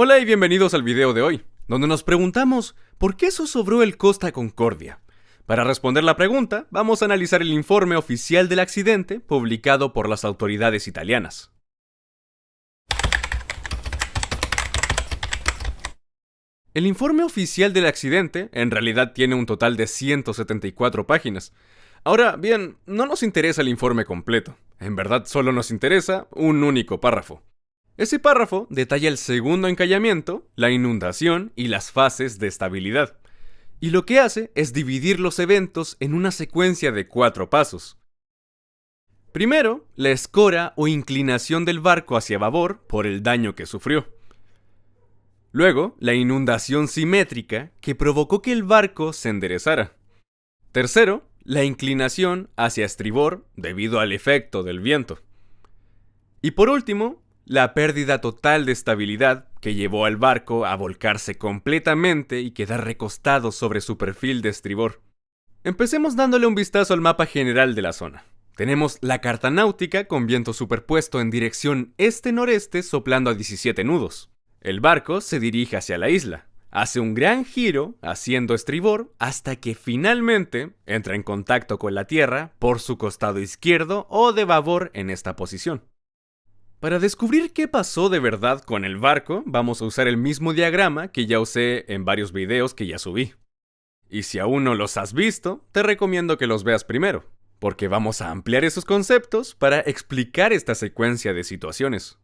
Hola y bienvenidos al video de hoy, donde nos preguntamos ¿por qué zozobró el Costa Concordia? Para responder la pregunta, vamos a analizar el informe oficial del accidente publicado por las autoridades italianas. El informe oficial del accidente en realidad tiene un total de 174 páginas. Ahora bien, no nos interesa el informe completo, en verdad solo nos interesa un único párrafo. Ese párrafo detalla el segundo encallamiento, la inundación y las fases de estabilidad. Y lo que hace es dividir los eventos en una secuencia de 4 pasos. Primero, la escora o inclinación del barco hacia babor por el daño que sufrió. Luego, la inundación simétrica que provocó que el barco se enderezara. Tercero, la inclinación hacia estribor debido al efecto del viento. Y por último, la pérdida total de estabilidad que llevó al barco a volcarse completamente y quedar recostado sobre su perfil de estribor. Empecemos dándole un vistazo al mapa general de la zona. Tenemos la carta náutica con viento superpuesto en dirección este-noreste soplando a 17 nudos. El barco se dirige hacia la isla, hace un gran giro haciendo estribor hasta que finalmente entra en contacto con la tierra por su costado izquierdo o de babor en esta posición. Para descubrir qué pasó de verdad con el barco, vamos a usar el mismo diagrama que ya usé en varios videos que ya subí. Y si aún no los has visto, te recomiendo que los veas primero, porque vamos a ampliar esos conceptos para explicar esta secuencia de situaciones.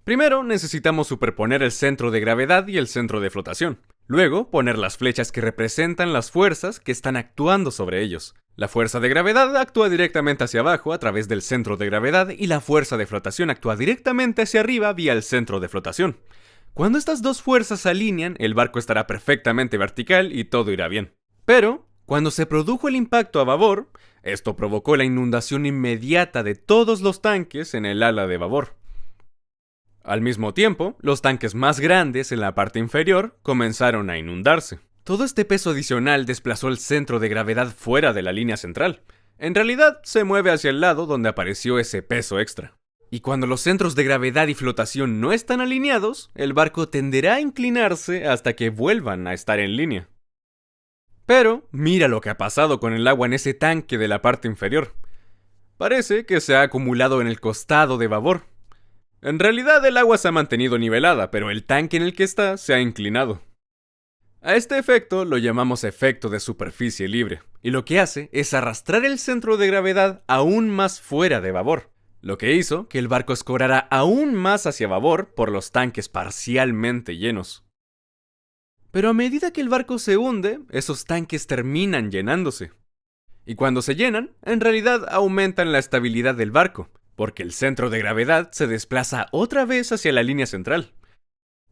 Primero necesitamos superponer el centro de gravedad y el centro de flotación. Luego, poner las flechas que representan las fuerzas que están actuando sobre ellos. La fuerza de gravedad actúa directamente hacia abajo a través del centro de gravedad y la fuerza de flotación actúa directamente hacia arriba vía el centro de flotación. Cuando estas dos fuerzas se alinean, el barco estará perfectamente vertical y todo irá bien. Pero, cuando se produjo el impacto a babor, esto provocó la inundación inmediata de todos los tanques en el ala de babor. Al mismo tiempo, los tanques más grandes en la parte inferior comenzaron a inundarse. Todo este peso adicional desplazó el centro de gravedad fuera de la línea central. En realidad, se mueve hacia el lado donde apareció ese peso extra. Y cuando los centros de gravedad y flotación no están alineados, el barco tenderá a inclinarse hasta que vuelvan a estar en línea. Pero, mira lo que ha pasado con el agua en ese tanque de la parte inferior. Parece que se ha acumulado en el costado de babor. En realidad el agua se ha mantenido nivelada, pero el tanque en el que está se ha inclinado. A este efecto lo llamamos efecto de superficie libre, y lo que hace es arrastrar el centro de gravedad aún más fuera de babor, lo que hizo que el barco escorara aún más hacia babor por los tanques parcialmente llenos. Pero a medida que el barco se hunde, esos tanques terminan llenándose. Y cuando se llenan, en realidad aumentan la estabilidad del barco, porque el centro de gravedad se desplaza otra vez hacia la línea central.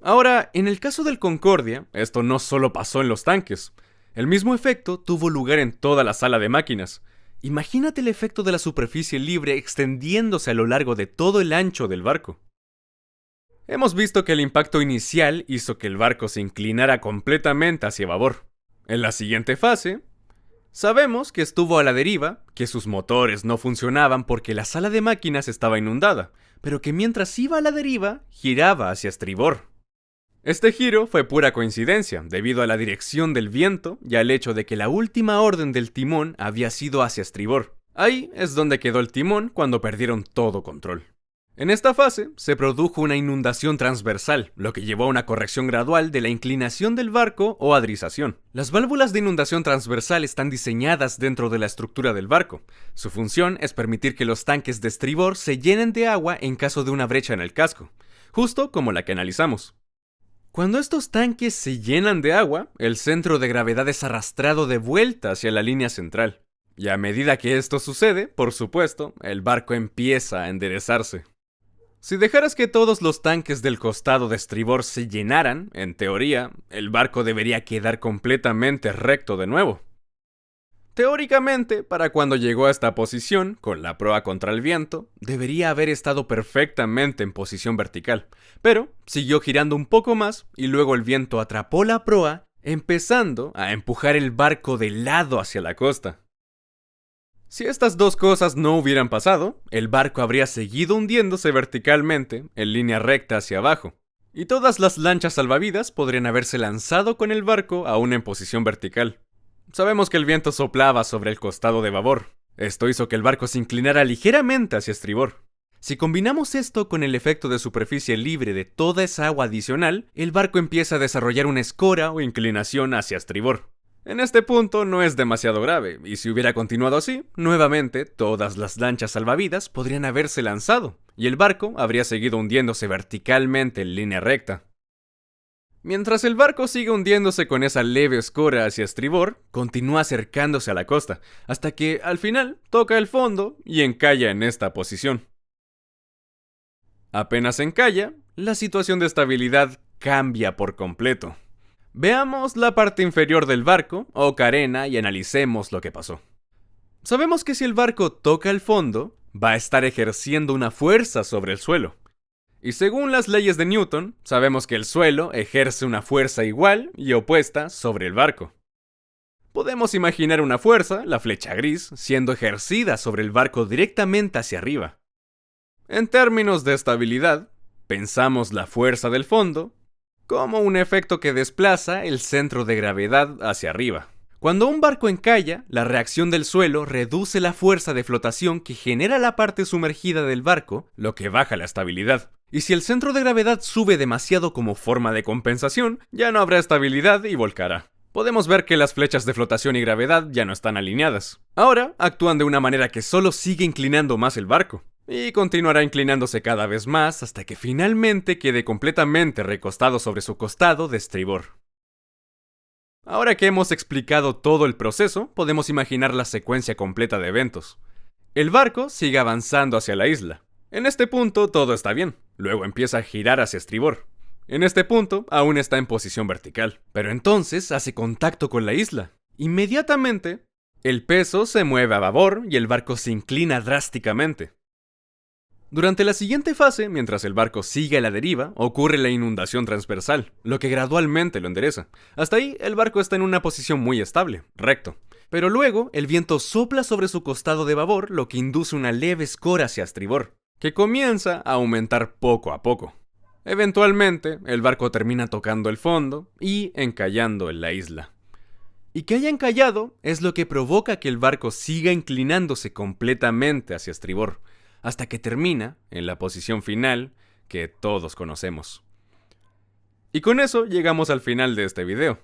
Ahora, en el caso del Concordia, esto no solo pasó en los tanques. El mismo efecto tuvo lugar en toda la sala de máquinas. Imagínate el efecto de la superficie libre extendiéndose a lo largo de todo el ancho del barco. Hemos visto que el impacto inicial hizo que el barco se inclinara completamente hacia babor. En la siguiente fase, sabemos que estuvo a la deriva, que sus motores no funcionaban porque la sala de máquinas estaba inundada, pero que mientras iba a la deriva, giraba hacia estribor. Este giro fue pura coincidencia, debido a la dirección del viento y al hecho de que la última orden del timón había sido hacia estribor. Ahí es donde quedó el timón cuando perdieron todo control. En esta fase se produjo una inundación transversal, lo que llevó a una corrección gradual de la inclinación del barco o adrización. Las válvulas de inundación transversal están diseñadas dentro de la estructura del barco. Su función es permitir que los tanques de estribor se llenen de agua en caso de una brecha en el casco, justo como la que analizamos. Cuando estos tanques se llenan de agua, el centro de gravedad es arrastrado de vuelta hacia la línea central. Y a medida que esto sucede, por supuesto, el barco empieza a enderezarse. Si dejaras que todos los tanques del costado de estribor se llenaran, en teoría, el barco debería quedar completamente recto de nuevo. Teóricamente, para cuando llegó a esta posición, con la proa contra el viento, debería haber estado perfectamente en posición vertical, pero siguió girando un poco más y luego el viento atrapó la proa, empezando a empujar el barco de lado hacia la costa. Si estas dos cosas no hubieran pasado, el barco habría seguido hundiéndose verticalmente en línea recta hacia abajo, y todas las lanchas salvavidas podrían haberse lanzado con el barco aún en posición vertical. Sabemos que el viento soplaba sobre el costado de babor. Esto hizo que el barco se inclinara ligeramente hacia estribor. Si combinamos esto con el efecto de superficie libre de toda esa agua adicional, el barco empieza a desarrollar una escora o inclinación hacia estribor. En este punto no es demasiado grave, y si hubiera continuado así, nuevamente todas las lanchas salvavidas podrían haberse lanzado, y el barco habría seguido hundiéndose verticalmente en línea recta. Mientras el barco sigue hundiéndose con esa leve escora hacia estribor, continúa acercándose a la costa, hasta que, al final, toca el fondo y encalla en esta posición. Apenas encalla, la situación de estabilidad cambia por completo. Veamos la parte inferior del barco, o carena, y analicemos lo que pasó. Sabemos que si el barco toca el fondo, va a estar ejerciendo una fuerza sobre el suelo. Y según las leyes de Newton, sabemos que el suelo ejerce una fuerza igual y opuesta sobre el barco. Podemos imaginar una fuerza, la flecha gris, siendo ejercida sobre el barco directamente hacia arriba. En términos de estabilidad, pensamos la fuerza del fondo como un efecto que desplaza el centro de gravedad hacia arriba. Cuando un barco encalla, la reacción del suelo reduce la fuerza de flotación que genera la parte sumergida del barco, lo que baja la estabilidad. Y si el centro de gravedad sube demasiado como forma de compensación, ya no habrá estabilidad y volcará. Podemos ver que las flechas de flotación y gravedad ya no están alineadas. Ahora actúan de una manera que solo sigue inclinando más el barco. Y continuará inclinándose cada vez más hasta que finalmente quede completamente recostado sobre su costado de estribor. Ahora que hemos explicado todo el proceso, podemos imaginar la secuencia completa de eventos. El barco sigue avanzando hacia la isla. En este punto todo está bien, luego empieza a girar hacia estribor. En este punto aún está en posición vertical, pero entonces hace contacto con la isla. Inmediatamente, el peso se mueve a babor y el barco se inclina drásticamente. Durante la siguiente fase, mientras el barco sigue a la deriva, ocurre la inundación transversal, lo que gradualmente lo endereza. Hasta ahí, el barco está en una posición muy estable, recto. Pero luego, el viento sopla sobre su costado de babor, lo que induce una leve escora hacia estribor, que comienza a aumentar poco a poco. Eventualmente, el barco termina tocando el fondo y encallando en la isla. Y que haya encallado es lo que provoca que el barco siga inclinándose completamente hacia estribor, hasta que termina en la posición final que todos conocemos. Y con eso llegamos al final de este video.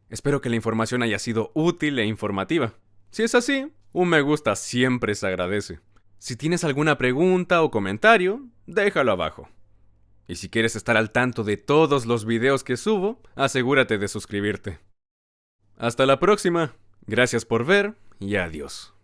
Espero que la información haya sido útil e informativa. Si es así, un me gusta siempre se agradece. Si tienes alguna pregunta o comentario, déjalo abajo. Y si quieres estar al tanto de todos los videos que subo, asegúrate de suscribirte. Hasta la próxima. Gracias por ver y adiós.